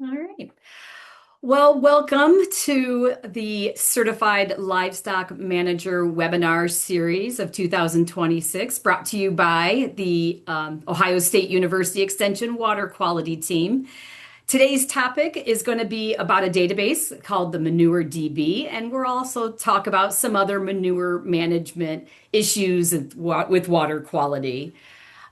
All right. Well, welcome to the Certified Livestock Manager webinar series of 2026, brought to you by the Ohio State University Extension Water Quality Team. Today's topic is going to be about a database called the ManureDB, and we'll also talk about some other manure management issues with water quality.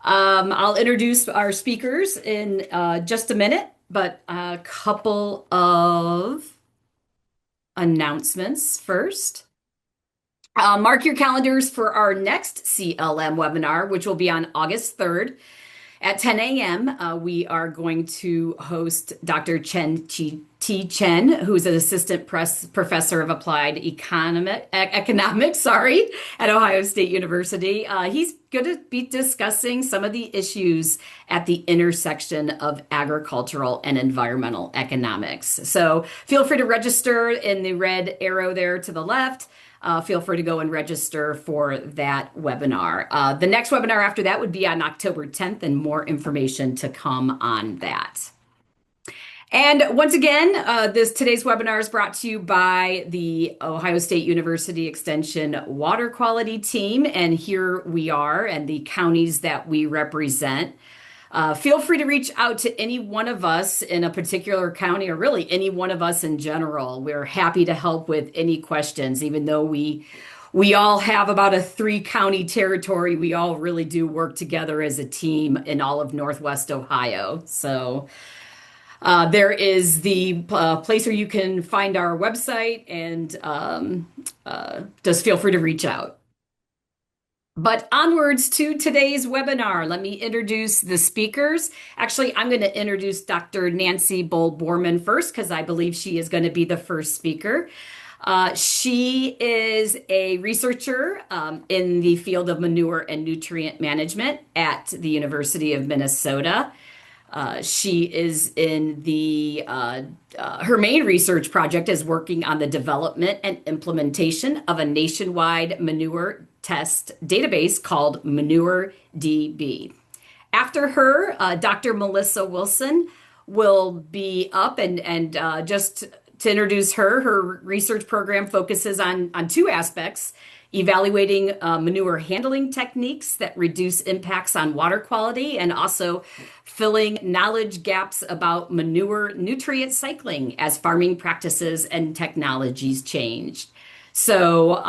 I'll introduce our speakers in just a minute, but a couple of announcements first. Mark your calendars for our next CLM webinar, which will be on August 3rd at 10 a.m. We are going to host Dr. T. Chen, who's an assistant professor of applied economics, at Ohio State University. He's going to be discussing some of the issues at the intersection of agricultural and environmental economics. So feel free to register in the red arrow there to the left. Feel free to go and register for that webinar. The next webinar after that would be on October 10th, and more information to come on that. And once again, today's webinar is brought to you by the Ohio State University Extension Water Quality Team, and here we are, and the counties that we represent. Feel free to reach out to any one of us in a particular county, or really any one of us in general. We're happy to help with any questions, even though we all have about a 3-county territory. We all really do work together as a team in all of Northwest Ohio. So there is the place where you can find our website, and just feel free to reach out. But onwards to today's webinar, let me introduce the speakers. Actually, I'm going to introduce Dr. Nancy Bohl Bormann first, because I believe she is going to be the first speaker. She is a researcher in the field of manure and nutrient management at the University of Minnesota. She is in her main research project is working on the development and implementation of a nationwide manure test database called ManureDB. After her, Dr. Melissa Wilson will be up, and just to introduce her research program focuses on 2 aspects: evaluating manure handling techniques that reduce impacts on water quality, and also filling knowledge gaps about manure nutrient cycling as farming practices and technologies change. So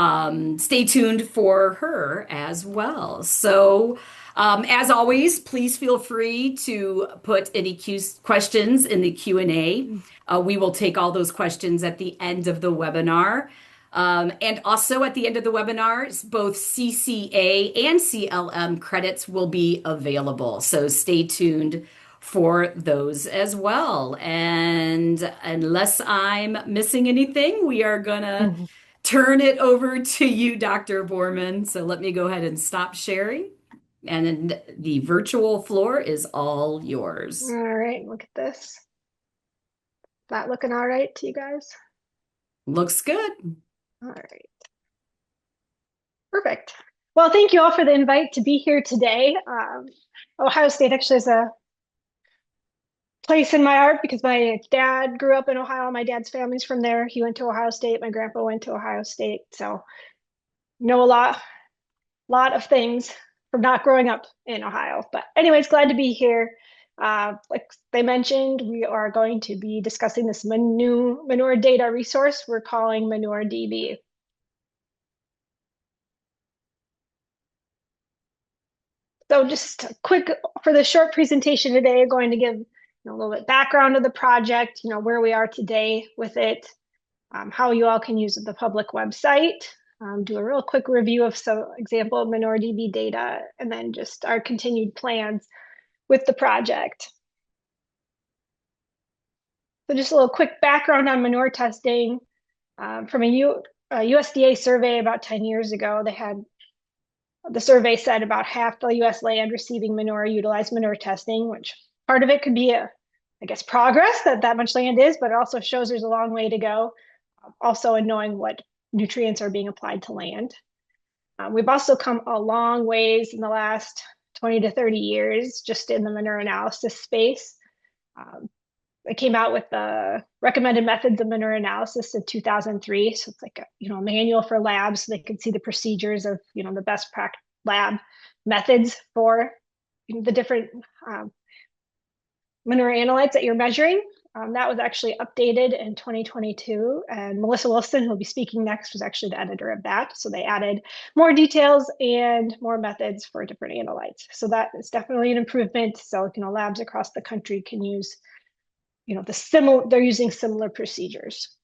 stay tuned for her as well. So as always, please feel free to put any questions in the Q&A. We will take all those questions at the end of the webinar. And also at the end of the webinar, both CCA and CLM credits will be available. So stay tuned for those as well. And unless I'm missing anything, we are going to turn it over to you, Dr. Bormann. So let me go ahead and stop sharing. And the virtual floor is all yours. All right, look at this. Is that looking all right to you guys? Looks good. All right. Perfect. Well, thank you all for the invite to be here today. Ohio State actually is a place in my heart because my dad grew up in Ohio. My dad's family's from there. He went to Ohio State. My grandpa went to Ohio State. So know a lot of things from not growing up in Ohio. But anyways, glad to be here. Like they mentioned, we are going to be discussing this manure data resource we're calling ManureDB. So just quick for the short presentation today, I'm going to give a little bit background of the project, where we are today with it, how you all can use the public website, do a real quick review of some example of ManureDB data, and then just our continued plans with the project. So just a little quick background on manure testing. From a USDA survey about 10 years ago, the survey said about half the U.S. land receiving manure utilized manure testing, which part of it could be progress that much land is, but it also shows there's a long way to go. Also in knowing what nutrients are being applied to land. We've also come a long ways in the last 20 to 30 years just in the manure analysis space. They came out with the recommended methods of manure analysis in 2003. So it's like a manual for labs so they can see the procedures of the best lab methods for the different um, manure analytes that you're measuring. That was actually updated in 2022, and Melissa Wilson, who'll be speaking next, was actually the editor of that. So they added more details and more methods for different analytes. So that is definitely an improvement. So labs across the country can use they're using similar procedures.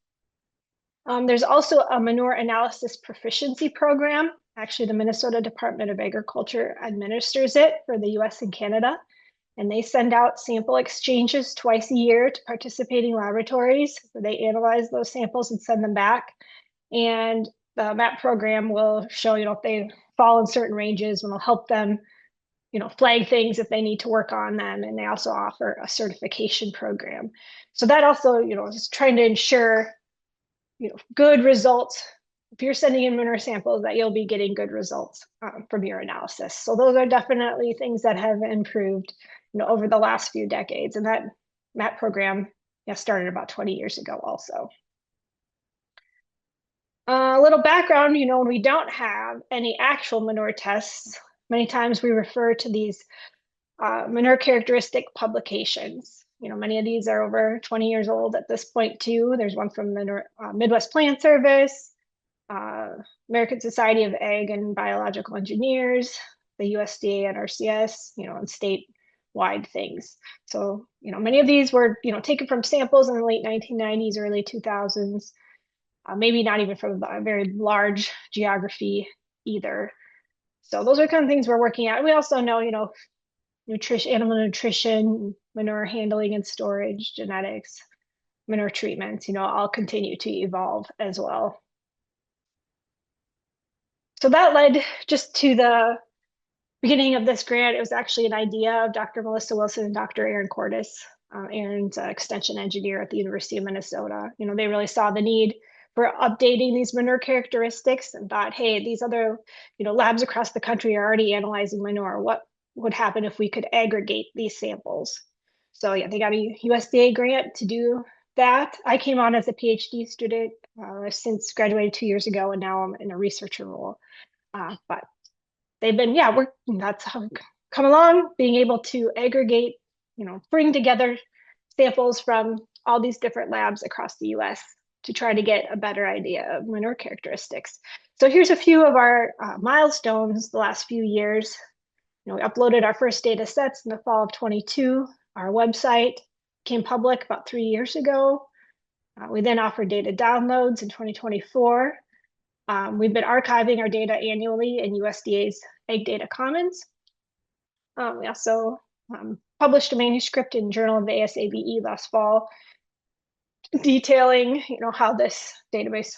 There's also a manure analysis proficiency program. Actually, the Minnesota Department of Agriculture administers it for the US and Canada. And they send out sample exchanges twice a year to participating laboratories. So they analyze those samples and send them back. And the MAP program will show, if they fall in certain ranges, and will help them, flag things if they need to work on them. And they also offer a certification program. So that also, is trying to ensure, good results. If you're sending in manure samples, that you'll be getting good results from your analysis. So those are definitely things that have improved, over the last few decades. And that MAP program started about 20 years ago also. A little background, when we don't have any actual manure tests, many times we refer to these manure characteristic publications. Many of these are over 20 years old at this point too. There's one from the Midwest Plant Service, American Society of Ag and Biological Engineers, the USDA and RCS, and statewide things. So, many of these were, taken from samples in the late 1990s, early 2000s, maybe not even from a very large geography either. So those are kind of things we're working at. We also know, nutrition, animal nutrition, manure handling and storage, genetics, manure treatments, all continue to evolve as well. So that led just to the beginning of this grant. It was actually an idea of Dr. Melissa Wilson and Dr. Aaron Cordes. Aaron's an extension engineer at the University of Minnesota. They really saw the need for updating these manure characteristics and thought, hey, these other, labs across the country are already analyzing manure. What would happen if we could aggregate these samples? So yeah, they got a USDA grant to do that. I came on as a PhD student since graduated 2 years ago, and now I'm in a researcher role. But they've been, that's how we come along, being able to aggregate, bring together samples from all these different labs across the US to try to get a better idea of manure characteristics. So here's a few of our milestones the last few years. We uploaded our first data sets in the fall of 22. Our website came public about 3 years ago. We then offered data downloads in 2024. We've been archiving our data annually in USDA's Ag Data Commons. We also published a manuscript in Journal of the ASABE last fall, detailing how this database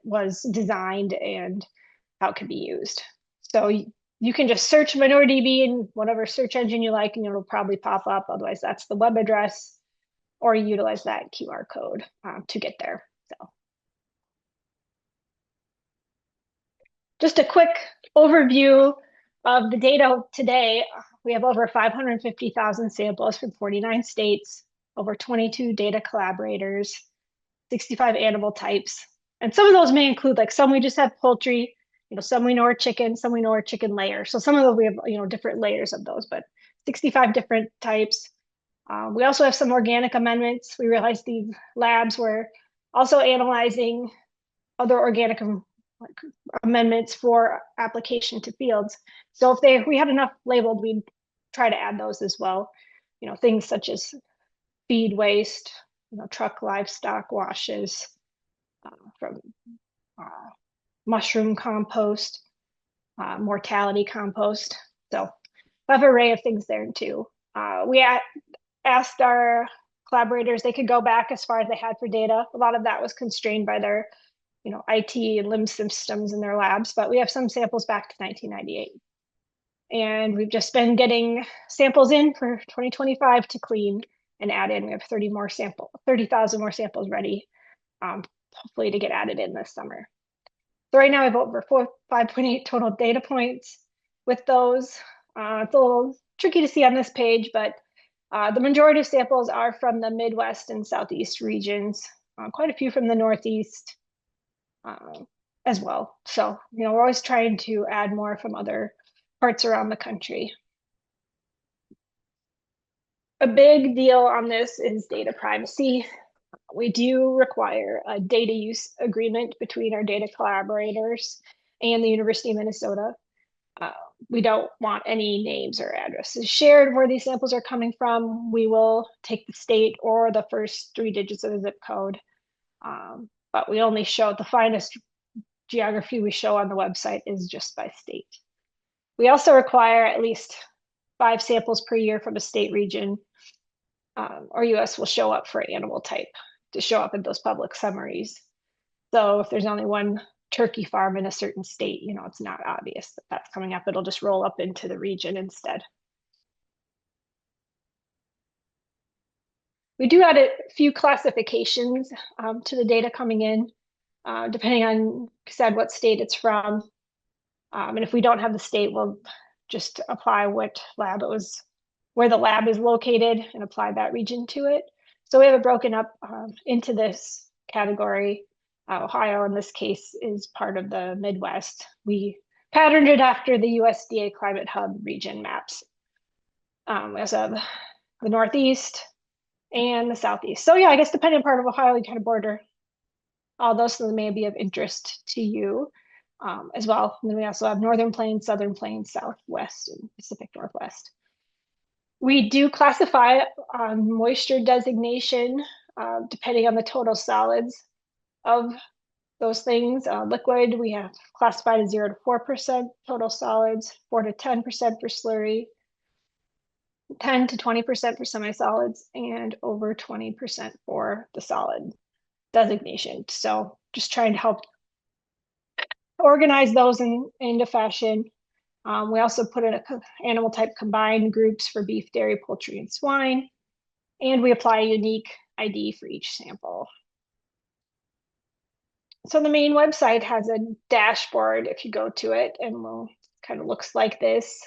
was designed and how it could be used. So you can just search ManureDB in whatever search engine you like, and it'll probably pop up. Otherwise, that's the web address, or you utilize that QR code to get there. So just a quick overview of the data today. We have over 550,000 samples from 49 states, over 22 data collaborators, 65 animal types. And some of those may include, like, some we just have poultry, some we know are chicken, some we know are chicken layers. So some of those we have, different layers of those, but 65 different types. We also have some organic amendments. We realized these labs were also analyzing other organic amendments for application to fields. So if we had enough labeled, we'd try to add those as well. Things such as feed waste, truck livestock washes, from mushroom compost, mortality compost. So we have an array of things there too. We asked our collaborators, they could go back as far as they had for data. A lot of that was constrained by their IT and LIMS systems in their labs, but we have some samples back to 1998. And we've just been getting samples in for 2025 to clean and add in. We have 30,000 more samples ready, hopefully to get added in this summer. So right now I have over 5.8 total data points with those. It's a little tricky to see on this page, but The majority of samples are from the Midwest and Southeast regions, quite a few from the Northeast as well. So, we're always trying to add more from other parts around the country. A big deal on this is data privacy. We do require a data use agreement between our data collaborators and the University of Minnesota. Uh, we don't want any names or addresses shared where these samples are coming from. We will take the state or the first 3 digits of the zip code, but we only show the finest geography we show on the website is just by state. We also require at least 5 samples per year from a state region, or US will show up for animal type to show up in those public summaries. So if there's only one turkey farm in a certain state, it's not obvious that that's coming up. It'll just roll up into the region instead. We do add a few classifications to the data coming in, depending on, said, what state it's from. And if we don't have the state, we'll just apply what lab it was, where the lab is located, and apply that region to it. So we have it broken up into this category. Ohio, in this case, is part of the Midwest. We patterned it after the USDA Climate Hub region maps. We also have the Northeast and the Southeast. So yeah, I guess depending on part of Ohio, you kind of border all those, so they may be of interest to you as well. And then we also have Northern Plains, Southern Plains, Southwest, and Pacific Northwest. We do classify on moisture designation, depending on the total solids of those things. Liquid, we have classified as 0 to 4% total solids, 4 to 10% for slurry, 10 to 20% for semi-solids, and over 20% for the solid designation. So just trying to help organize those into fashion. We also put in animal type combined groups for beef, dairy, poultry, and swine. And we apply a unique ID for each sample. So the main website has a dashboard if you go to it, and kind of looks like this.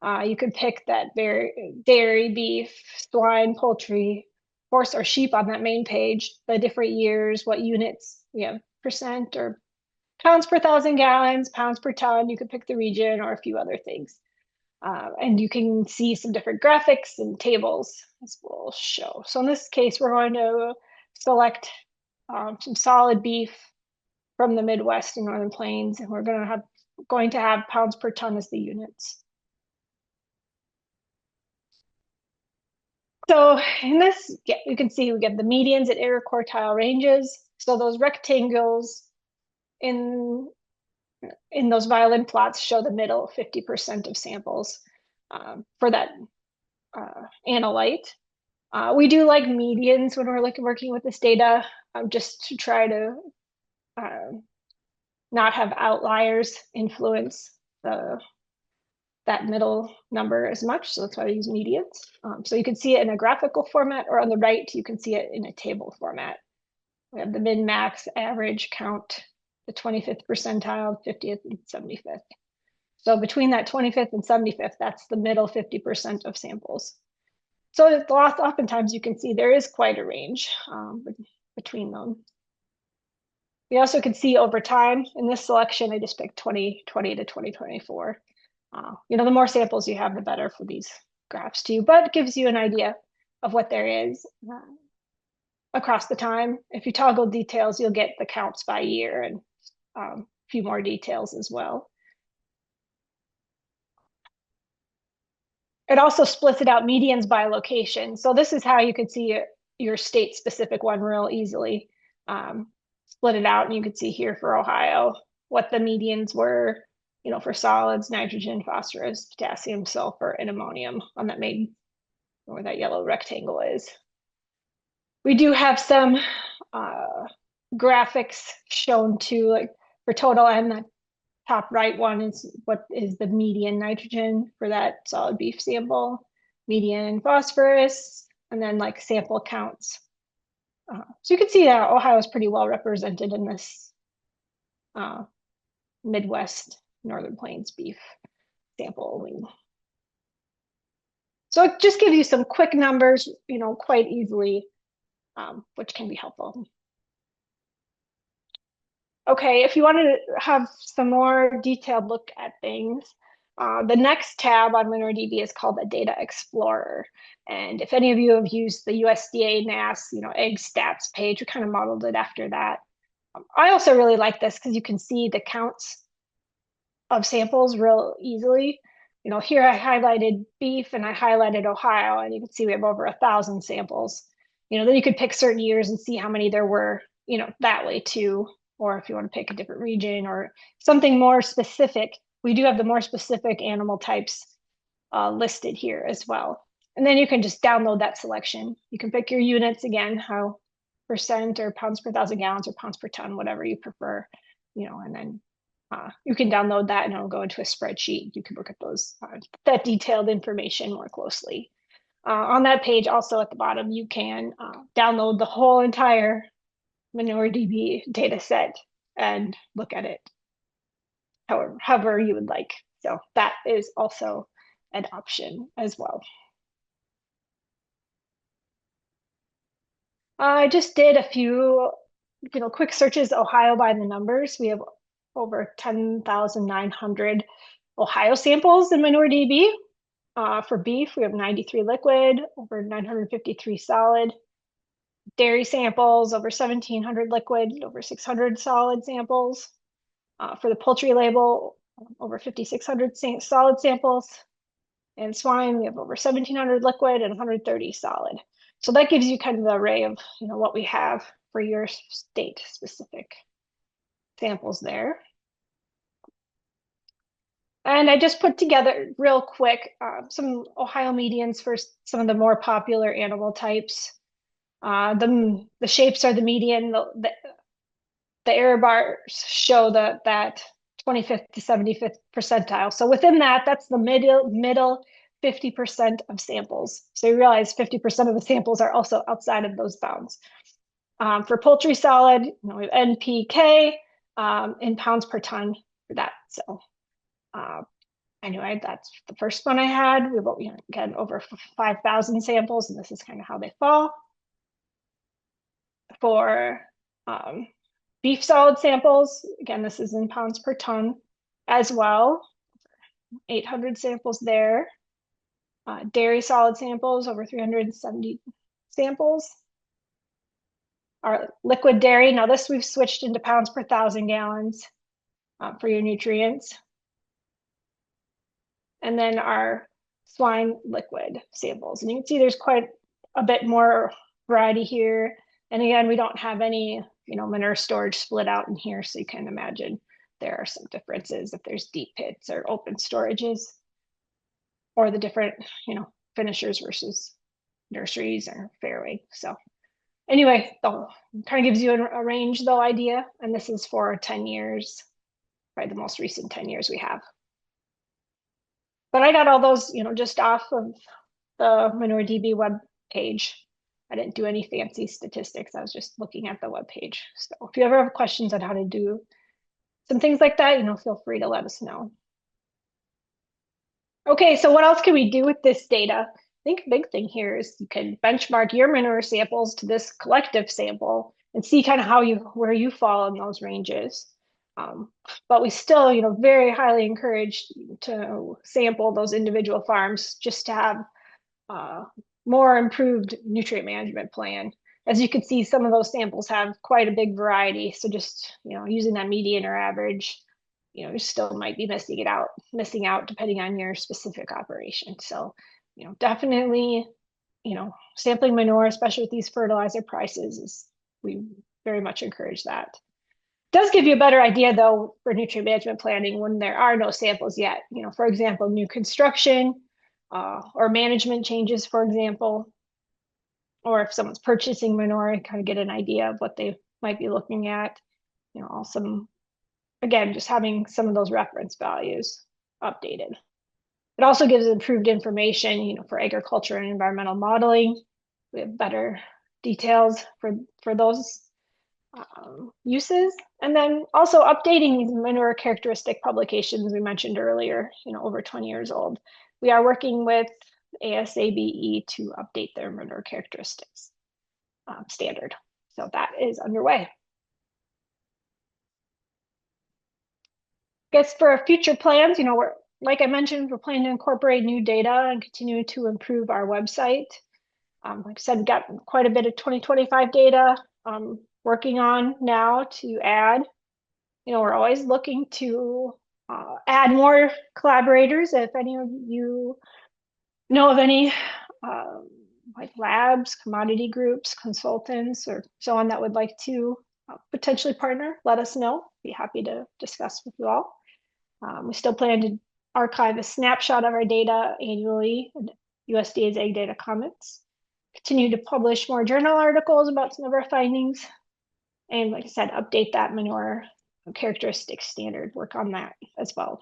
You can pick that dairy, beef, swine, poultry, horse, or sheep on that main page, the different years, what units, percent or pounds per 1,000 gallons, pounds per ton. You could pick the region or a few other things. And you can see some different graphics and tables as we'll show. So in this case, we're going to select some solid beef from the Midwest and Northern Plains, and we're going to have pounds per ton as the units. So in this, you can see we get the medians at error quartile ranges. So those rectangles in those violin plots show the middle 50% of samples for that analyte. We do like medians when we're working with this data, just to try to not have outliers influence that middle number as much. So that's why I use medians. So you can see it in a graphical format, or on the right, you can see it in a table format. We have the min, max, average, count, the 25th percentile, 50th, and 75th. So between that 25th and 75th, that's the middle 50% of samples. So oftentimes you can see there is quite a range between them. We also can see over time in this selection, I just picked 2020 to 2024. The more samples you have, the better for these graphs too, but it gives you an idea of what there is across the time. If you toggle details, you'll get the counts by year and a few more details as well. It also splits it out medians by location. So this is how you could see your state-specific one real easily. Split it out, and you could see here for Ohio what the medians were, for solids, nitrogen, phosphorus, potassium, sulfur, and ammonium on that where that yellow rectangle is. We do have some graphics shown too, like for total N, that top right one is what is the median nitrogen for that solid beef sample, median phosphorus, and then like sample counts. So you can see that Ohio is pretty well represented in this Midwest Northern Plains beef sample. So it just gives you some quick numbers, quite easily, which can be helpful. Okay, if you wanted to have some more detailed look at things, the next tab on ManureDB is called the Data Explorer. And if any of you have used the USDA NAS, egg stats page, we kind of modeled it after that. I also really like this because you can see the counts of samples real easily. Here I highlighted beef and I highlighted Ohio, and you can see we have over 1,000 samples. Then you could pick certain years and see how many there were, that way too. Or if you want to pick a different region or something more specific, we do have the more specific animal types listed here as well. And then you can just download that selection. You can pick your units again, how percent or pounds per 1,000 gallons or pounds per ton, whatever you prefer, and then you can download that and it'll go into a spreadsheet. You can look at that detailed information more closely. On that page, also at the bottom, you can download the whole entire ManureDB data set and look at it however you would like. So that is also an option as well. I just did a few, quick searches, Ohio by the numbers. We have over 10,900 Ohio samples in ManureDB. For beef, we have 93 liquid, over 953 solid. Dairy samples, over 1,700 liquid, over 600 solid samples. For the poultry label, over 5,600 solid samples. And swine, we have over 1,700 liquid and 130 solid. So that gives you kind of the array of what we have for your state specific samples there. And I just put together real quick some Ohio medians for some of the more popular animal types. The shapes are the median. The error bars show that 25th to 75th percentile. So within that, that's the middle 50% of samples. So you realize 50% of the samples are also outside of those bounds. For poultry solid, we have NPK in pounds per ton for that. So anyway, that's the first one I had. We got over 5,000 samples, and this is kind of how they fall. For beef solid samples, again, this is in pounds per ton as well. 800 samples there. Dairy solid samples, over 370 samples. Our liquid dairy, now this we've switched into pounds per 1,000 gallons for your nutrients. And then our swine liquid samples. And you can see there's quite a bit more variety here. And again, we don't have any, manure storage split out in here. So you can imagine there are some differences if there's deep pits or open storages, or the different, finishers versus nurseries or fairway. So anyway, kind of gives you a range though idea. And this is for 10 years, probably the most recent 10 years we have. But I got all those, just off of the ManureDB web page. I didn't do any fancy statistics. I was just looking at the web page. So if you ever have questions on how to do some things like that, feel free to let us know. Okay, so what else can we do with this data? I think a big thing here is you can benchmark your manure samples to this collective sample and see kind of where you fall in those ranges. But we still, very highly encourage to sample those individual farms just to have more improved nutrient management plan. As you can see, some of those samples have quite a big variety. So just, using that median or average, you still might be missing out depending on your specific operation. So, definitely, sampling manure, especially with these fertilizer prices, we very much encourage that. It does give you a better idea though for nutrient management planning when there are no samples yet. For example, new construction or management changes, for example, or if someone's purchasing manure, kind of get an idea of what they might be looking at. Also, again, just having some of those reference values updated. It also gives improved information, for agriculture and environmental modeling. We have better details for those uses. And then also updating these manure characteristic publications we mentioned earlier, over 20 years old. We are working with ASABE to update their manure characteristics standard. So that is underway. I guess for our future plans, we're like I mentioned, we're planning to incorporate new data and continue to improve our website. Like I said, we've got quite a bit of 2025 data working on now to add. We're always looking to add more collaborators. If any of you know of any like labs, commodity groups, consultants, or so on that would like to potentially partner, let us know. Be happy to discuss with you all. We still plan to archive a snapshot of our data annually in USDA's Ag Data Commons. Continue to publish more journal articles about some of our findings. And like I said, update that manure characteristics standard, work on that as well.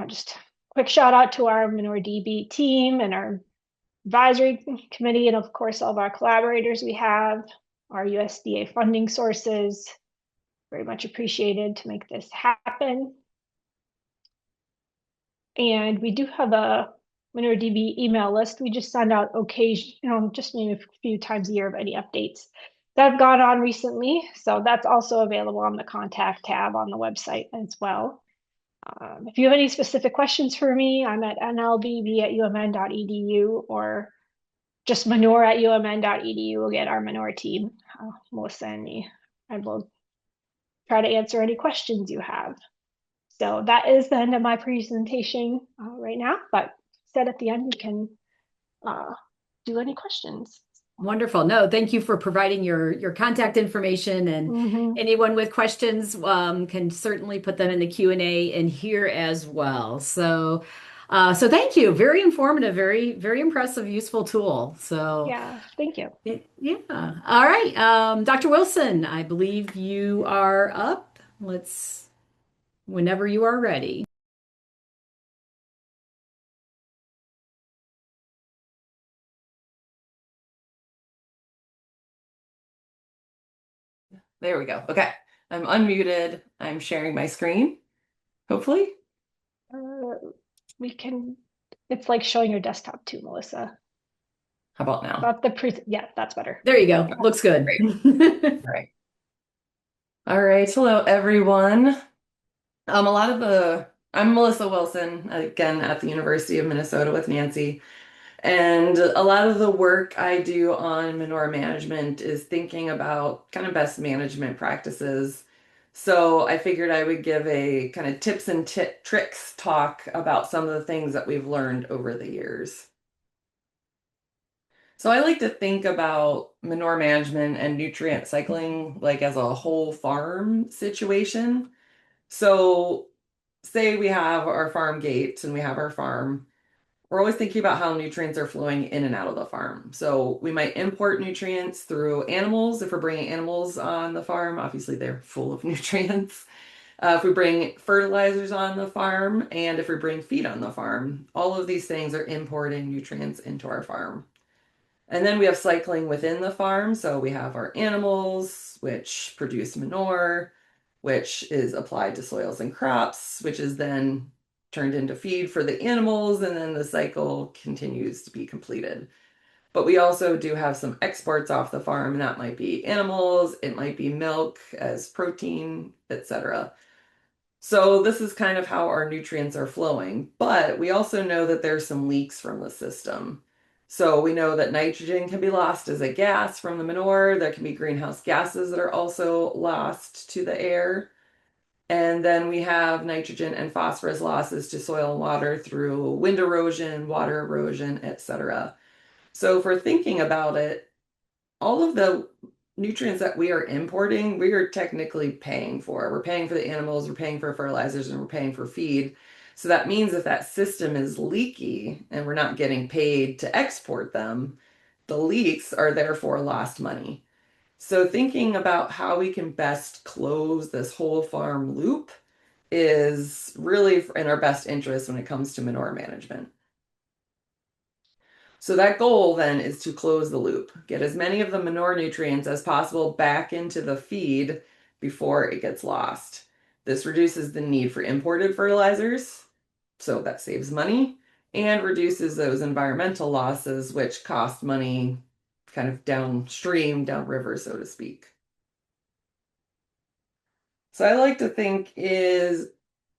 Just quick shout out to our ManureBD team and our advisory committee, and of course, all of our collaborators we have, our USDA funding sources. Very much appreciated to make this happen. And we do have a ManureDB email list. We just send out occasion, just maybe a few times a year of any updates that have gone on recently. So that's also available on the contact tab on the website as well. If you have any specific questions for me, I'm at nlbb@umn.edu or just manure@umn.edu. We'll get our manure team, Melissa and me, and we'll try to answer any questions you have. So that is the end of my presentation right now, but said at the end, you can do any questions. Wonderful. No, thank you for providing your contact information, and anyone with questions can certainly put them in the Q&A in here as well. So thank you. Very informative, very, very impressive, useful tool. So yeah, thank you. Yeah. All right. Dr. Wilson, I believe you are up. Whenever you are ready. There we go. Okay. I'm unmuted. I'm sharing my screen, hopefully. It's like showing your desktop too, Melissa. How about now? Yeah, that's better. There you go. Looks good. All right. All right. Hello, everyone. I'm Melissa Wilson, again, at the University of Minnesota with Nancy. And a lot of the work I do on manure management is thinking about kind of best management practices. So I figured I would give a kind of tips and tricks talk about some of the things that we've learned over the years. So I like to think about manure management and nutrient cycling like as a whole farm situation. So say we have our farm gate and we have our farm. We're always thinking about how nutrients are flowing in and out of the farm. So we might import nutrients through animals. If we're bringing animals on the farm, obviously they're full of nutrients. If we bring fertilizers on the farm, and if we bring feed on the farm, all of these things are importing nutrients into our farm. And then we have cycling within the farm. So we have our animals, which produce manure, which is applied to soils and crops, which is then turned into feed for the animals, and then the cycle continues to be completed. But we also do have some exports off the farm, and that might be animals, it might be milk as protein, etc. So this is kind of how our nutrients are flowing, but we also know that there's some leaks from the system. So we know that nitrogen can be lost as a gas from the manure. There can be greenhouse gases that are also lost to the air. And then we have nitrogen and phosphorus losses to soil and water through wind erosion, water erosion, etc. So if we're thinking about it, all of the nutrients that we are importing, we are technically paying for. We're paying for the animals, we're paying for fertilizers, and we're paying for feed. So that means if that system is leaky and we're not getting paid to export them, the leaks are therefore lost money. So thinking about how we can best close this whole farm loop is really in our best interest when it comes to manure management. So that goal then is to close the loop, get as many of the manure nutrients as possible back into the feed before it gets lost. This reduces the need for imported fertilizers, so that saves money, and reduces those environmental losses, which cost money kind of downstream, downriver, so to speak. So I like to think is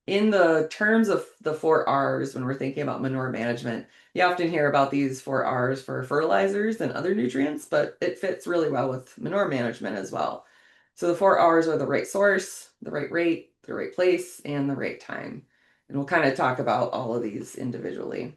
in the terms of the 4 R's when we're thinking about manure management. You often hear about these 4 R's for fertilizers and other nutrients, but it fits really well with manure management as well. So the 4 R's are the right source, the right rate, the right place, and the right time. And we'll kind of talk about all of these individually.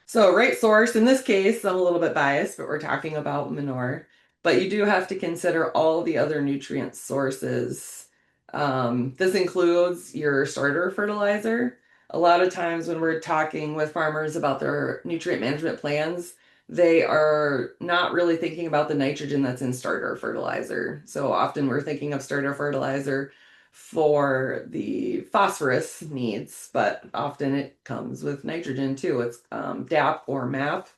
So right source, in this case, I'm a little bit biased, but we're talking about manure. But you do have to consider all the other nutrient sources. This includes your starter fertilizer. A lot of times when we're talking with farmers about their nutrient management plans, they are not really thinking about the nitrogen that's in starter fertilizer. So often we're thinking of starter fertilizer for the phosphorus needs, but often it comes with nitrogen too. It's DAP or MAP.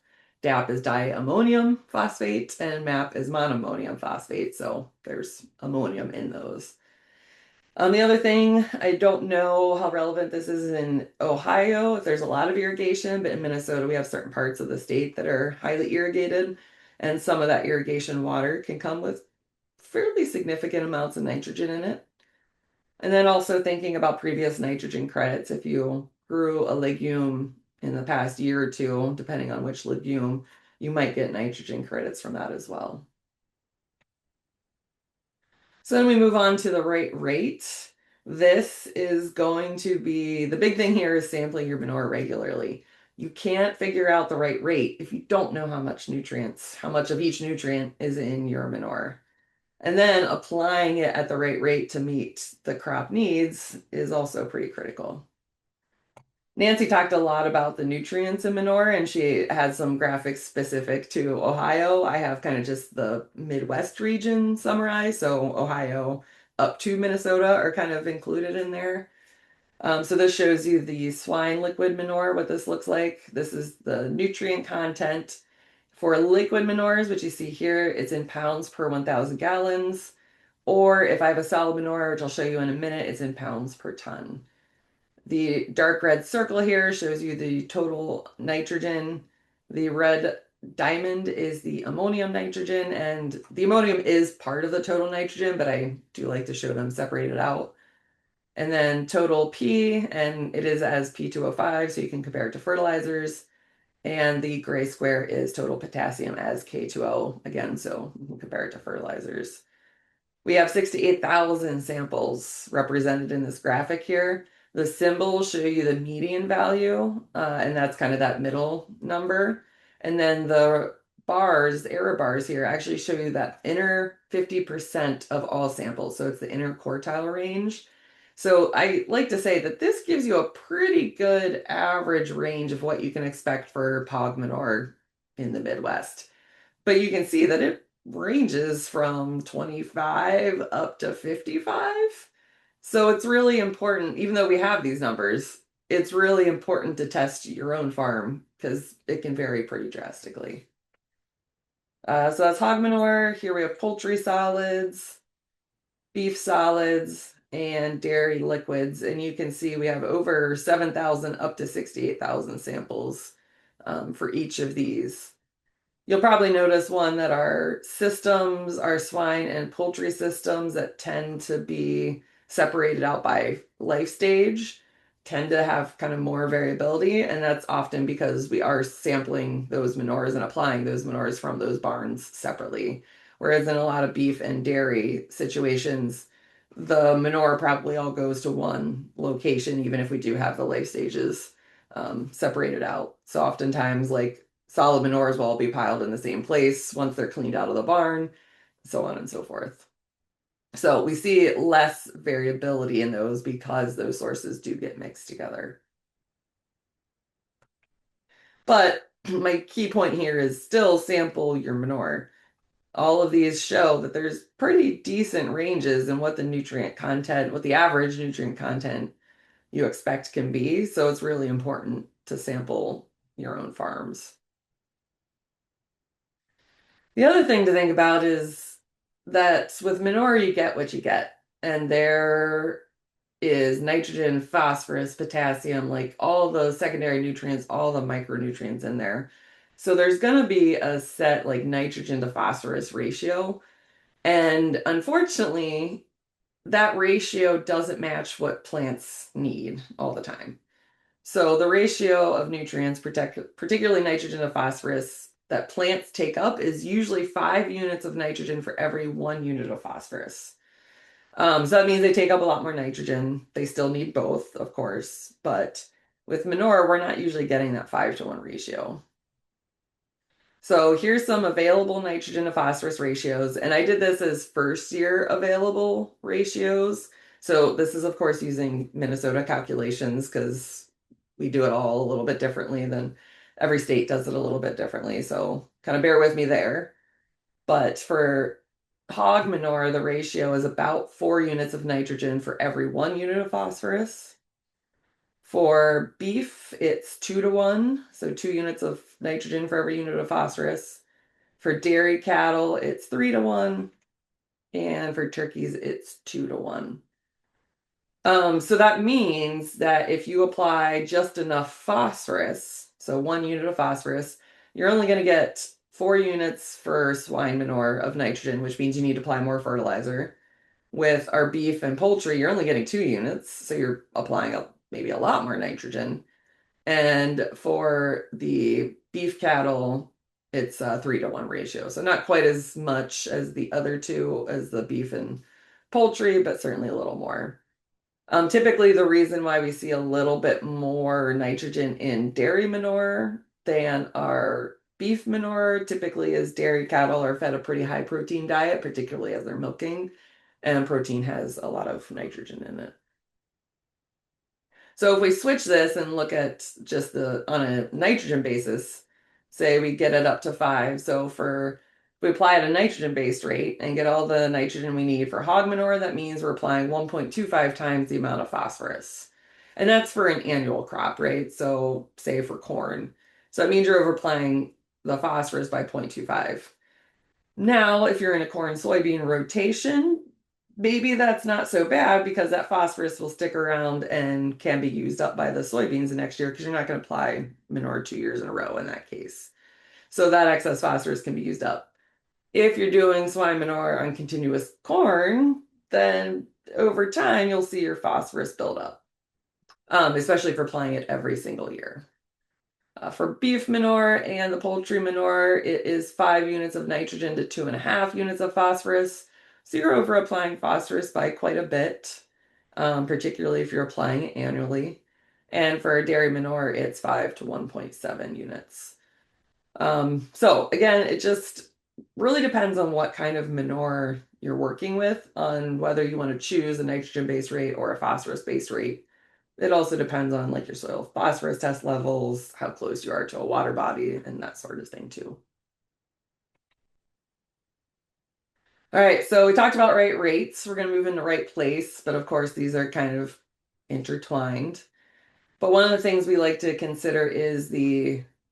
DAP is diammonium phosphate and MAP is monoammonium phosphate. So there's ammonium in those. The other thing, I don't know how relevant this is in Ohio, if there's a lot of irrigation, but in Minnesota, we have certain parts of the state that are highly irrigated, and some of that irrigation water can come with fairly significant amounts of nitrogen in it. And then also thinking about previous nitrogen credits. If you grew a legume in the past year or two, depending on which legume, you might get nitrogen credits from that as well. So then we move on to the right rate. This is going to be the big thing here is sampling your manure regularly. You can't figure out the right rate if you don't know how much nutrients, how much of each nutrient is in your manure. And then applying it at the right rate to meet the crop needs is also pretty critical. Nancy talked a lot about the nutrients in manure, and she had some graphics specific to Ohio. I have kind of just the Midwest region summarized, so Ohio up to Minnesota are kind of included in there. So this shows you the swine liquid manure, what this looks like. This is the nutrient content for liquid manures, which you see here, it's in pounds per 1,000 gallons. Or if I have a solid manure, which I'll show you in a minute, it's in pounds per ton. The dark red circle here shows you the total nitrogen. The red diamond is the ammonium nitrogen, and the ammonium is part of the total nitrogen, but I do like to show them separated out. And then total P, and it is as P2O5, so you can compare it to fertilizers. And the gray square is total potassium as K2O, again, so you can compare it to fertilizers. We have 68,000 samples represented in this graphic here. The symbols show you the median value, and that's kind of that middle number. And then the bars, error bars here, actually show you that inner 50% of all samples. So it's the inner quartile range. So I like to say that this gives you a pretty good average range of what you can expect for pog manure in the Midwest. But you can see that it ranges from 25 up to 55. So it's really important, even though we have these numbers, it's really important to test your own farm because it can vary pretty drastically. So that's hog manure. Here we have poultry solids, beef solids, and dairy liquids. And you can see we have over 7,000 up to 68,000 samples for each of these. You'll probably notice one that our systems, our swine and poultry systems that tend to be separated out by life stage tend to have kind of more variability. And that's often because we are sampling those manures and applying those manures from those barns separately. Whereas in a lot of beef and dairy situations, the manure probably all goes to one location, even if we do have the life stages separated out. So oftentimes, like solid manures will all be piled in the same place once they're cleaned out of the barn, so on and so forth. So we see less variability in those because those sources do get mixed together. But my key point here is still sample your manure. All of these show that there's pretty decent ranges in what the nutrient content, what the average nutrient content you expect can be. So it's really important to sample your own farms. The other thing to think about is that with manure, you get what you get. And there is nitrogen, phosphorus, potassium, like all the secondary nutrients, all the micronutrients in there. So there's going to be a set like nitrogen to phosphorus ratio. And unfortunately, that ratio doesn't match what plants need all the time. So the ratio of nutrients, particularly nitrogen to phosphorus, that plants take up is usually 5 units of nitrogen for every 1 unit of phosphorus. So that means they take up a lot more nitrogen. They still need both, of course, but with manure, we're not usually getting that 5-to-1 ratio. So here's some available nitrogen to phosphorus ratios, and I did this as first year available ratios. So this is, of course, using Minnesota calculations because we do it all a little bit differently than every state does it a little bit differently. So kind of bear with me there. But for hog manure, the ratio is about 4 units of nitrogen for every 1 unit of phosphorus. For beef, it's 2-to-1, so 2 units of nitrogen for every unit of phosphorus. For dairy cattle, it's 3-to-1, and for turkeys, it's 2-to-1. So that means that if you apply just enough phosphorus, so 1 unit of phosphorus, you're only going to get 4 units for swine manure of nitrogen, which means you need to apply more fertilizer. With our beef and poultry, you're only getting 2 units, so you're applying maybe a lot more nitrogen. And for the beef cattle, it's a 3-to-1 ratio. So not quite as much as the other two, as the beef and poultry, but certainly a little more. Typically, the reason why we see a little bit more nitrogen in dairy manure than our beef manure typically is dairy cattle are fed a pretty high protein diet, particularly as they're milking, and protein has a lot of nitrogen in it. So if we switch this and look at just on a nitrogen basis, say we get it up to 5. So if we apply at a nitrogen based rate and get all the nitrogen we need for hog manure, that means we're applying 1.25 times the amount of phosphorus. And that's for an annual crop, right? So say for corn. So that means you're overapplying the phosphorus by 0.25. Now, if you're in a corn soybean rotation, maybe that's not so bad because that phosphorus will stick around and can be used up by the soybeans the next year because you're not going to apply manure 2 years in a row in that case. So that excess phosphorus can be used up. If you're doing swine manure on continuous corn, then over time you'll see your phosphorus build up, especially for applying it every single year. For beef manure and the poultry manure, it is 5 units of nitrogen to 2.5 units of phosphorus. So you're over applying phosphorus by quite a bit, particularly if you're applying it annually. And for dairy manure, it's 5 to 1.7 units. So again, it just really depends on what kind of manure you're working with, on whether you want to choose a nitrogen-based rate or a phosphorus-based rate. It also depends on like your soil phosphorus test levels, how close you are to a water body, and that sort of thing too. All right, so we talked about right rates. We're going to move into right place, but of course these are kind of intertwined. But one of the things we like to consider is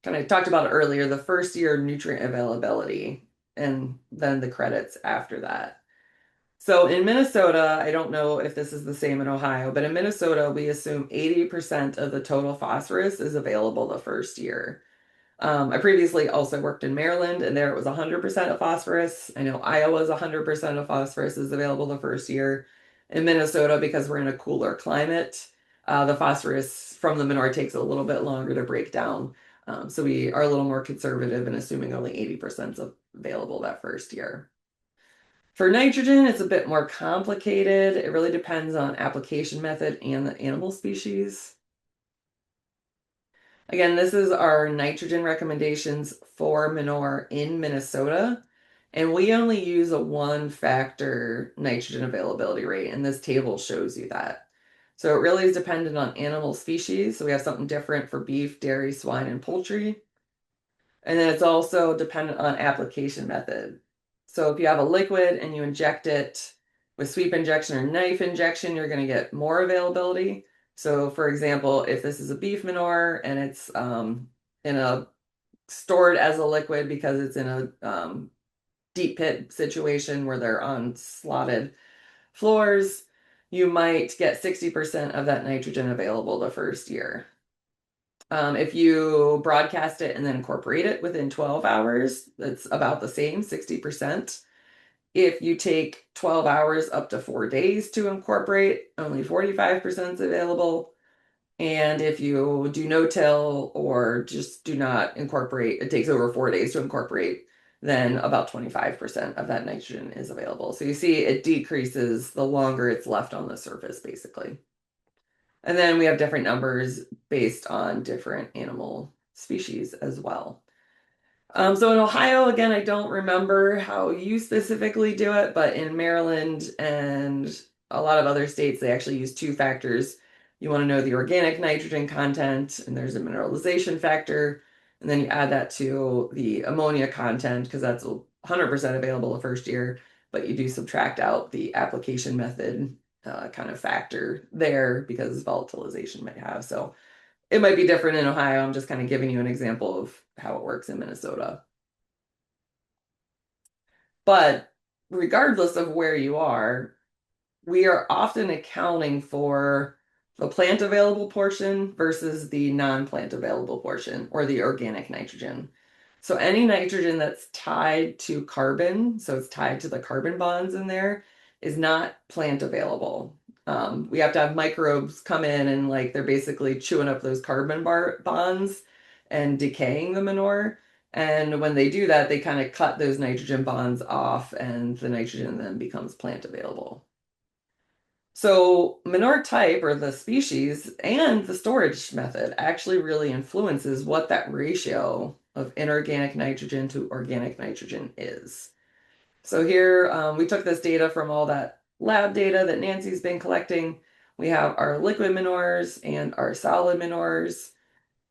kind of talked about it earlier, the first year nutrient availability, and then the credits after that. So in Minnesota, I don't know if this is the same in Ohio, but in Minnesota, we assume 80% of the total phosphorus is available the first year. I previously also worked in Maryland, and there it was 100% of phosphorus. I know Iowa's 100% of phosphorus is available the first year. In Minnesota, because we're in a cooler climate, the phosphorus from the manure takes a little bit longer to break down. So we are a little more conservative in assuming only 80% is available that first year. For nitrogen, it's a bit more complicated. It really depends on application method and the animal species. Again, this is our nitrogen recommendations for manure in Minnesota, and we only use a 1-factor nitrogen availability rate, and this table shows you that. So it really is dependent on animal species. So we have something different for beef, dairy, swine, and poultry. And then it's also dependent on application method. So if you have a liquid and you inject it with sweep injection or knife injection, you're going to get more availability. So for example, if this is a beef manure and it's in a stored as a liquid because it's in a deep pit situation where they're on slotted floors, you might get 60% of that nitrogen available the first year. If you broadcast it and then incorporate it within 12 hours, that's about the same, 60%. If you take 12 hours up to 4 days to incorporate, only 45% is available. And if you do no-till or just do not incorporate, it takes over 4 days to incorporate, then about 25% of that nitrogen is available. So you see it decreases the longer it's left on the surface, basically. And then we have different numbers based on different animal species as well. So in Ohio, again, I don't remember how you specifically do it, but in Maryland and a lot of other states, they actually use two factors. You want to know the organic nitrogen content, and there's a mineralization factor, and then you add that to the ammonia content because that's 100% available the first year, but you do subtract out the application method kind of factor there because volatilization might have. So it might be different in Ohio. I'm just kind of giving you an example of how it works in Minnesota. But regardless of where you are, we are often accounting for the plant available portion versus the non-plant available portion or the organic nitrogen. So any nitrogen that's tied to carbon, so it's tied to the carbon bonds in there, is not plant available. We have to have microbes come in and like they're basically chewing up those carbon bonds and decaying the manure. And when they do that, they kind of cut those nitrogen bonds off and the nitrogen then becomes plant available. So manure type or the species and the storage method actually really influences what that ratio of inorganic nitrogen to organic nitrogen is. So here we took this data from all that lab data that Nancy's been collecting. We have our liquid manures and our solid manures.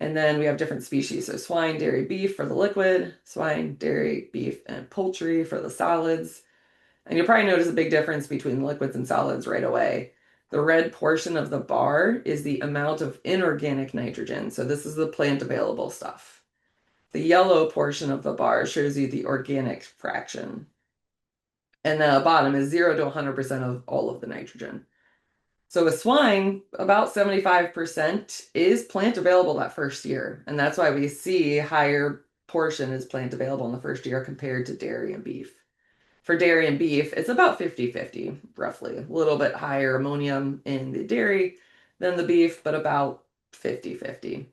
And then we have different species. So swine, dairy, beef for the liquid, swine, dairy, beef, and poultry for the solids. And you'll probably notice a big difference between liquids and solids right away. The red portion of the bar is the amount of inorganic nitrogen. So this is the plant available stuff. The yellow portion of the bar shows you the organic fraction. And the bottom is 0 to 100% of all of the nitrogen. So with swine, about 75% is plant available that first year. And that's why we see higher portion is plant available in the first year compared to dairy and beef. For dairy and beef, it's about 50-50, roughly. A little bit higher ammonium in the dairy than the beef, but about 50-50.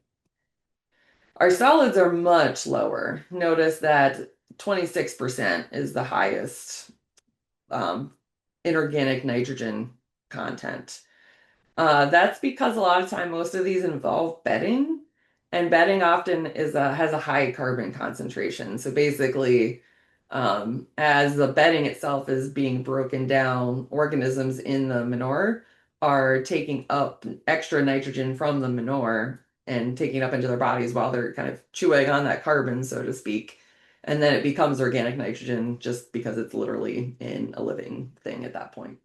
Our solids are much lower. Notice that 26% is the highest inorganic nitrogen content. That's because a lot of time most of these involve bedding, and bedding often has a high carbon concentration. So basically, as the bedding itself is being broken down, organisms in the manure are taking up extra nitrogen from the manure and taking it up into their bodies while they're kind of chewing on that carbon, so to speak. And then it becomes organic nitrogen just because it's literally in a living thing at that point.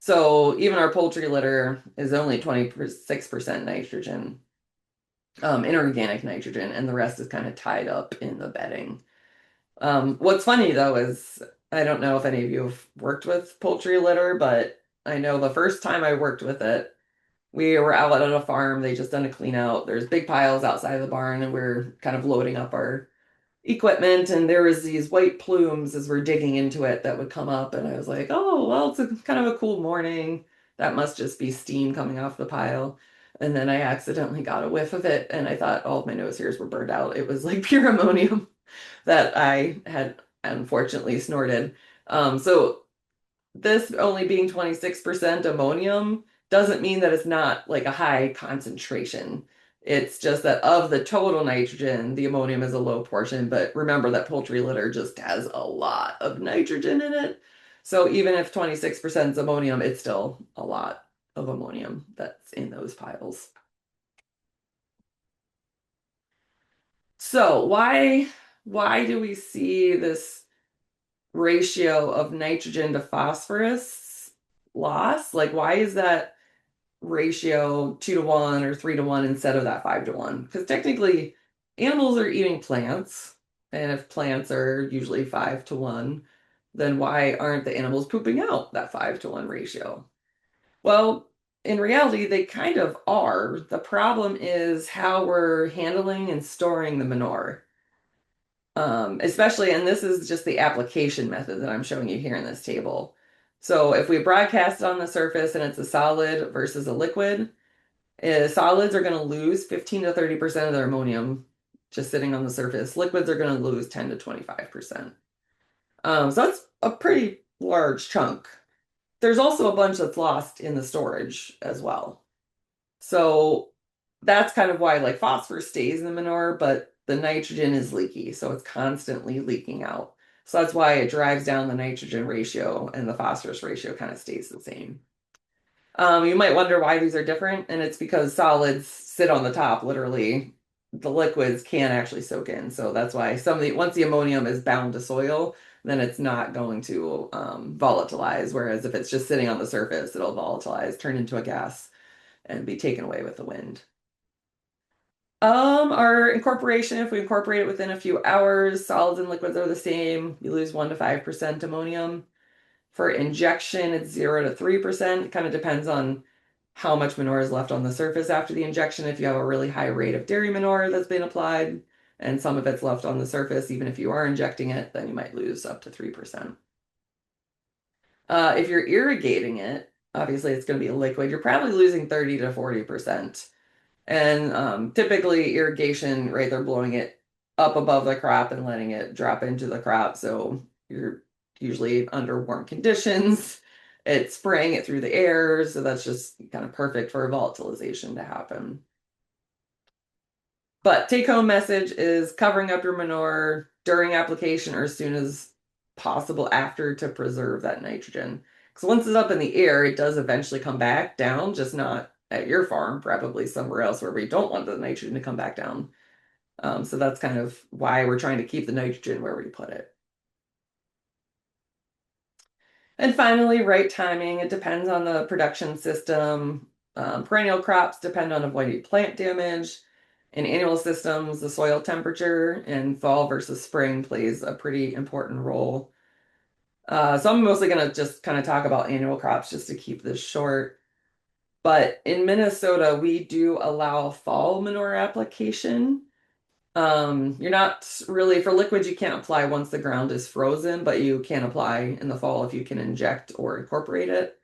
So even our poultry litter is only 26% nitrogen, inorganic nitrogen, and the rest is kind of tied up in the bedding. What's funny though is I don't know if any of you have worked with poultry litter, but I know the first time I worked with it, we were out at a farm. They just done a clean out. There's big piles outside of the barn, and we're kind of loading up our equipment, and there was these white plumes as we're digging into it that would come up, and I was like, oh well, it's kind of a cool morning, that must just be steam coming off the pile. And then I accidentally got a whiff of it and I thought all of my nose hairs were burned out. It was like pure ammonium that I had unfortunately snorted. So this only being 26% ammonium doesn't mean that it's not like a high concentration. It's just that of the total nitrogen, the ammonium is a low portion, but remember that poultry litter just has a lot of nitrogen in it. So even if 26% is ammonium, it's still a lot of ammonium that's in those piles. So why do we see this ratio of nitrogen to phosphorus loss? Like why is that ratio 2-to-1 or 3-to-1 instead of that 5-to-1? Because technically animals are eating plants, and if plants are usually 5-to-1, then why aren't the animals pooping out that 5-to-1 ratio? Well, in reality, they kind of are. The problem is how we're handling and storing the manure. Especially, and this is just the application method that I'm showing you here in this table. So if we broadcast it on the surface and it's a solid versus a liquid, solids are going to lose 15 to 30% of their ammonium just sitting on the surface. Liquids are going to lose 10 to 25%. So that's a pretty large chunk. There's also a bunch that's lost in the storage as well. So that's kind of why like phosphorus stays in the manure, but the nitrogen is leaky, so it's constantly leaking out. So that's why it drives down the nitrogen ratio and the phosphorus ratio kind of stays the same. You might wonder why these are different, and it's because solids sit on the top, literally. The liquids can actually soak in. So that's why once the ammonium is bound to soil, then it's not going to volatilize. Whereas if it's just sitting on the surface, it'll volatilize, turn into a gas, and be taken away with the wind. Our incorporation, if we incorporate it within a few hours, solids and liquids are the same. You lose 1 to 5% ammonium. For injection, it's 0 to 3%. It kind of depends on how much manure is left on the surface after the injection. If you have a really high rate of dairy manure that's been applied and some of it's left on the surface, even if you are injecting it, then you might lose up to 3%. If you're irrigating it, obviously it's going to be a liquid, you're probably losing 30 to 40%. And typically irrigation, right, they're blowing it up above the crop and letting it drop into the crop. So you're usually under warm conditions. It's spraying it through the air. So that's just kind of perfect for volatilization to happen. But take home message is covering up your manure during application or as soon as possible after to preserve that nitrogen. Because once it's up in the air, it does eventually come back down, just not at your farm, probably somewhere else where we don't want the nitrogen to come back down. So that's kind of why we're trying to keep the nitrogen where we put it. And finally, right timing. It depends on the production system. Perennial crops depend on avoiding plant damage. In annual systems, the soil temperature in fall versus spring plays a pretty important role. So I'm mostly going to just kind of talk about annual crops just to keep this short. But in Minnesota, we do allow fall manure application. You're not really, for liquids, you can't apply once the ground is frozen, but you can apply in the fall if you can inject or incorporate it.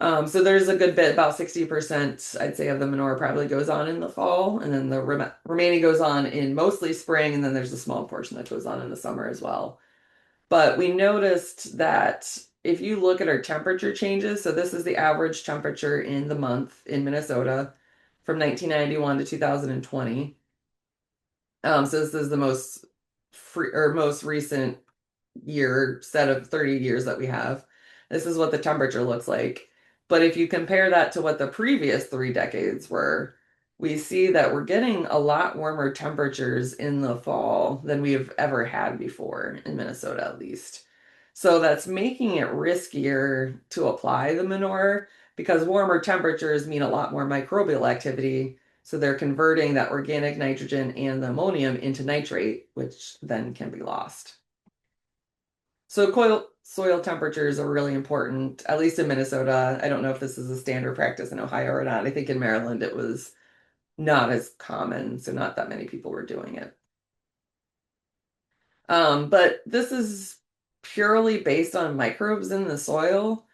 So there's a good bit, about 60%, I'd say, of the manure probably goes on in the fall, and then the remaining goes on in mostly spring, and then there's a small portion that goes on in the summer as well. But we noticed that if you look at our temperature changes, so this is the average temperature in the month in Minnesota from 1991 to 2020. So this is the most recent year set of 30 years that we have. This is what the temperature looks like. But if you compare that to what the previous 3 decades were, we see that we're getting a lot warmer temperatures in the fall than we've ever had before in Minnesota, at least. So that's making it riskier to apply the manure because warmer temperatures mean a lot more microbial activity. So they're converting that organic nitrogen and the ammonium into nitrate, which then can be lost. So soil temperatures are really important, at least in Minnesota. I don't know if this is a standard practice in Ohio or not. I think in Maryland it was not as common, so not that many people were doing it. But this is purely based on microbes in the soil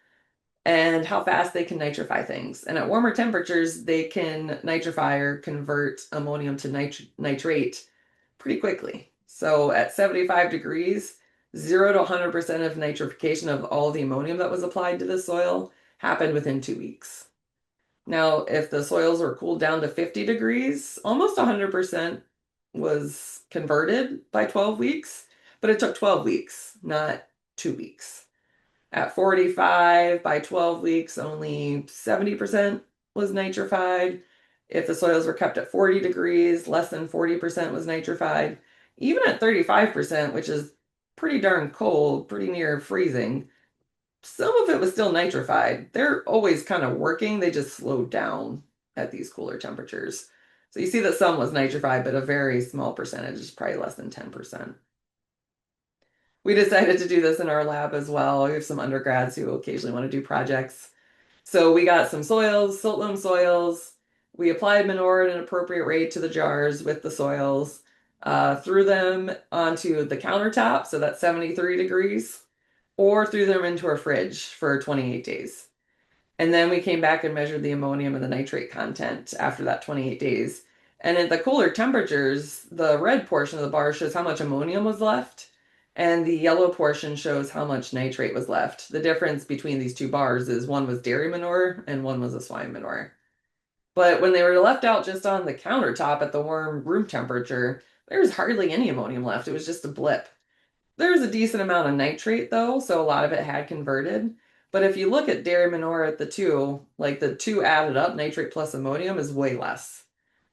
and how fast they can nitrify things. And at warmer temperatures, they can nitrify or convert ammonium to nitrate pretty quickly. So at 75 degrees, 0 to 100% of nitrification of all the ammonium that was applied to the soil happened within 2 weeks. Now, if the soils were cooled down to 50 degrees, almost 100% was converted by 12 weeks, but it took 12 weeks, not 2 weeks. At 45 by 12 weeks, only 70% was nitrified. If the soils were kept at 40 degrees, less than 40% was nitrified. Even at 35%, which is pretty darn cold, pretty near freezing, some of it was still nitrified. They're always kind of working, they just slowed down at these cooler temperatures. So you see that some was nitrified, but a very small percentage, probably less than 10%. We decided to do this in our lab as well. We have some undergrads who occasionally want to do projects. So we got some soils, silt loam soils. We applied manure at an appropriate rate to the jars with the soils, threw them onto the countertop, so that's 73 degrees, or threw them into our fridge for 28 days. And then we came back and measured the ammonium and the nitrate content after that 28 days. And at the cooler temperatures, the red portion of the bar shows how much ammonium was left, and the yellow portion shows how much nitrate was left. The difference between these two bars is one was dairy manure and one was a swine manure. But when they were left out just on the countertop at the warm room temperature, there was hardly any ammonium left. It was just a blip. There was a decent amount of nitrate though, so a lot of it had converted. But if you look at dairy manure at the two, like the two added up, nitrate plus ammonium is way less.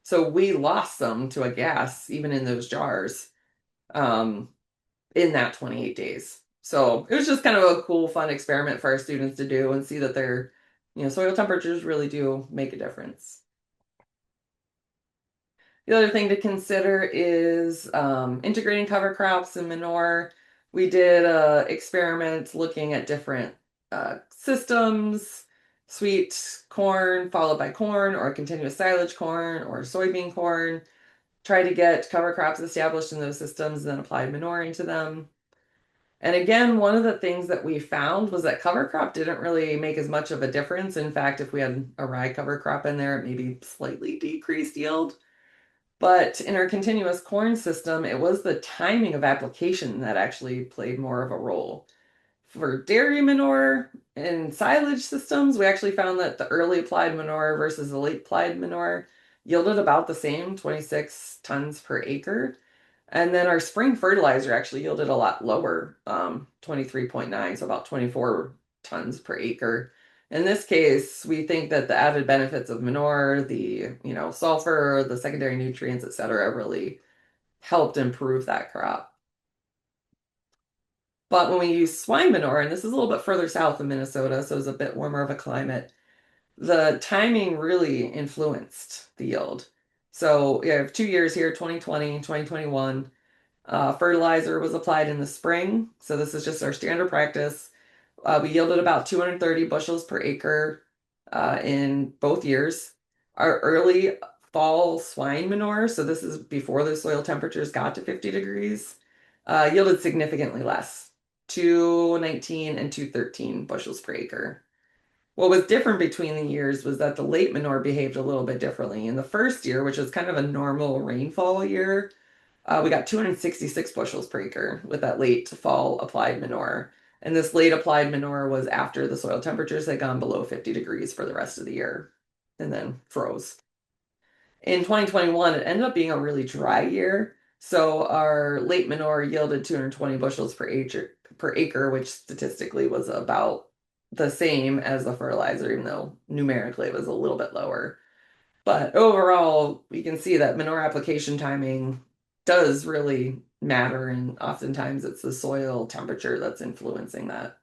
So we lost some to a gas even in those jars um, in that 28 days. So it was just kind of a cool, fun experiment for our students to do and see that soil temperatures really do make a difference. The other thing to consider is integrating cover crops and manure. We did a experiment looking at different systems, sweet corn followed by corn, or continuous silage corn, or soybean corn. Try to get cover crops established in those systems and then applied manure into them. And again, one of the things that we found was that cover crop didn't really make as much of a difference. In fact, if we had a rye cover crop in there, it maybe slightly decreased yield. But in our continuous corn system, it was the timing of application that actually played more of a role. For dairy manure and silage systems, we actually found that the early applied manure versus the late applied manure yielded about the same, 26 tons per acre. And then our spring fertilizer actually yielded a lot lower, 23.9, so about 24 tons per acre. In this case, we think that the added benefits of manure, the sulfur, the secondary nutrients, et cetera, really helped improve that crop. But when we use swine manure, and this is a little bit further south of Minnesota, so it's a bit warmer of a climate, the timing really influenced the yield. So you have 2 years here, 2020, 2021. Fertilizer was applied in the spring, so this is just our standard practice. We yielded about 230 bushels per acre in both years. Our early fall swine manure, so this is before the soil temperatures got to 50 degrees, yielded significantly less, 219 and 213 bushels per acre. What was different between the years was that the late manure behaved a little bit differently. In the first year, which was kind of a normal rainfall year, we got 266 bushels per acre with that late fall applied manure. And this late applied manure was after the soil temperatures had gone below 50 degrees for the rest of the year and then froze. In 2021, it ended up being a really dry year. So our late manure yielded 220 bushels per acre, which statistically was about the same as the fertilizer, even though numerically it was a little bit lower. But overall, we can see that manure application timing does really matter, and oftentimes it's the soil temperature that's influencing that.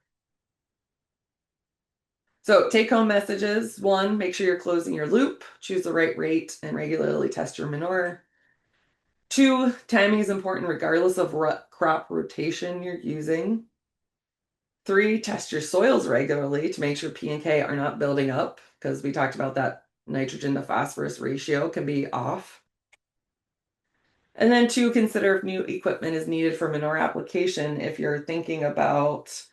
So take home messages. 1, make sure you're closing your loop, choose the right rate, and regularly test your manure. 2, timing is important regardless of what crop rotation you're using. 3, test your soils regularly to make sure P and K are not building up, because we talked about that nitrogen to phosphorus ratio can be off. And then 2, consider if new equipment is needed for manure application. If you're thinking about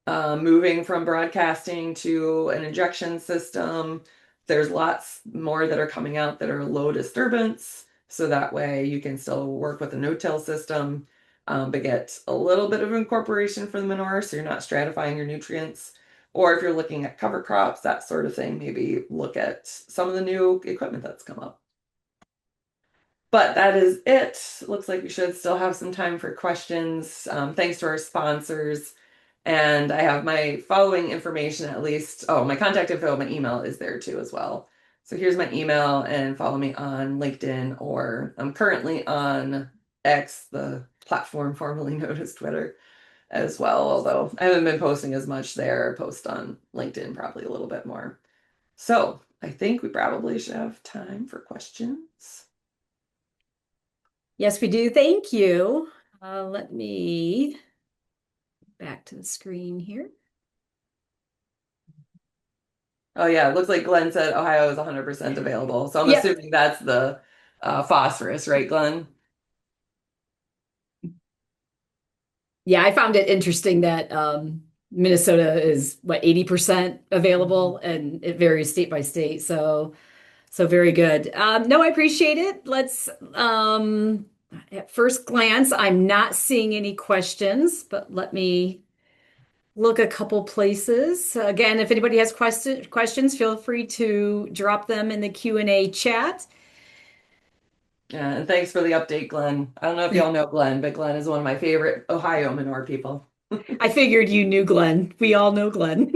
moving from broadcasting to an injection system, there's lots more that are coming out that are low disturbance. So that way you can still work with a no-till system, but get a little bit of incorporation for the manure so you're not stratifying your nutrients. Or if you're looking at cover crops, that sort of thing, maybe look at some of the new equipment that's come up. But that is it. Looks like we should still have some time for questions. Thanks to our sponsors. And I have my following information at least. Oh, my contact info, my email is there too as well. So here's my email, and follow me on LinkedIn, or I'm currently on X, the platform formerly known as Twitter, as well. Although I haven't been posting as much there. I post on LinkedIn probably a little bit more. So I think we probably should have time for questions. Yes, we do. Thank you. Let me back to the screen here. Oh yeah, it looks like Glenn said Ohio is 100% available. So I'm Yep. assuming that's the phosphorus, right, Glenn? Yeah, I found it interesting that Minnesota is what 80% available, Mhm. and it varies state by state. So very good. No, I appreciate it. Let's at first glance, I'm not seeing any questions, but let me look a couple places. Again, if anybody has questions, feel free to drop them in the Q&A chat. Yeah, and thanks for the update, Glenn. I don't know if y'all know Glenn, but Glenn is one of my favorite Ohio Manure people. I figured you knew Glenn. We all know Glenn.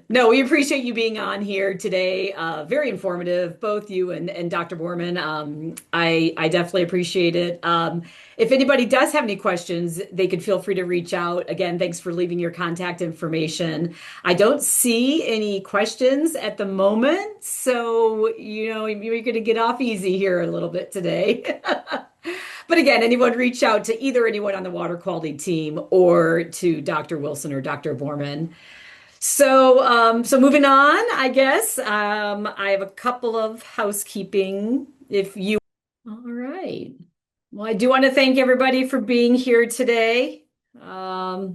No, we appreciate you being on here today. Very informative, both you and Dr. Bormann. I definitely appreciate it. If anybody does have any questions, they could feel free to reach out. Again, thanks for leaving your contact information. I don't see any questions at the moment, so you're going to get off easy here a little bit today. But again, anyone reach out to either anyone on the water quality team or to Dr. Wilson or Dr. Borman. So moving on, I guess. I have a couple of housekeeping if you. All right. Well, I do want to thank everybody for being here today.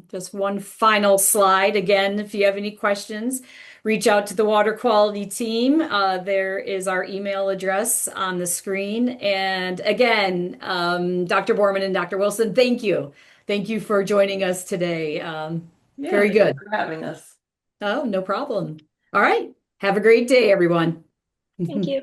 Just one final slide. Again, if you have any questions, reach out to the water quality team. There is our email address on the screen. And again, Dr. Borman and Dr. Wilson, thank you. Thank you for joining us today. Yeah, Very thank you good. for having us. Oh, no problem. All right. Have a great day, everyone. Thank you.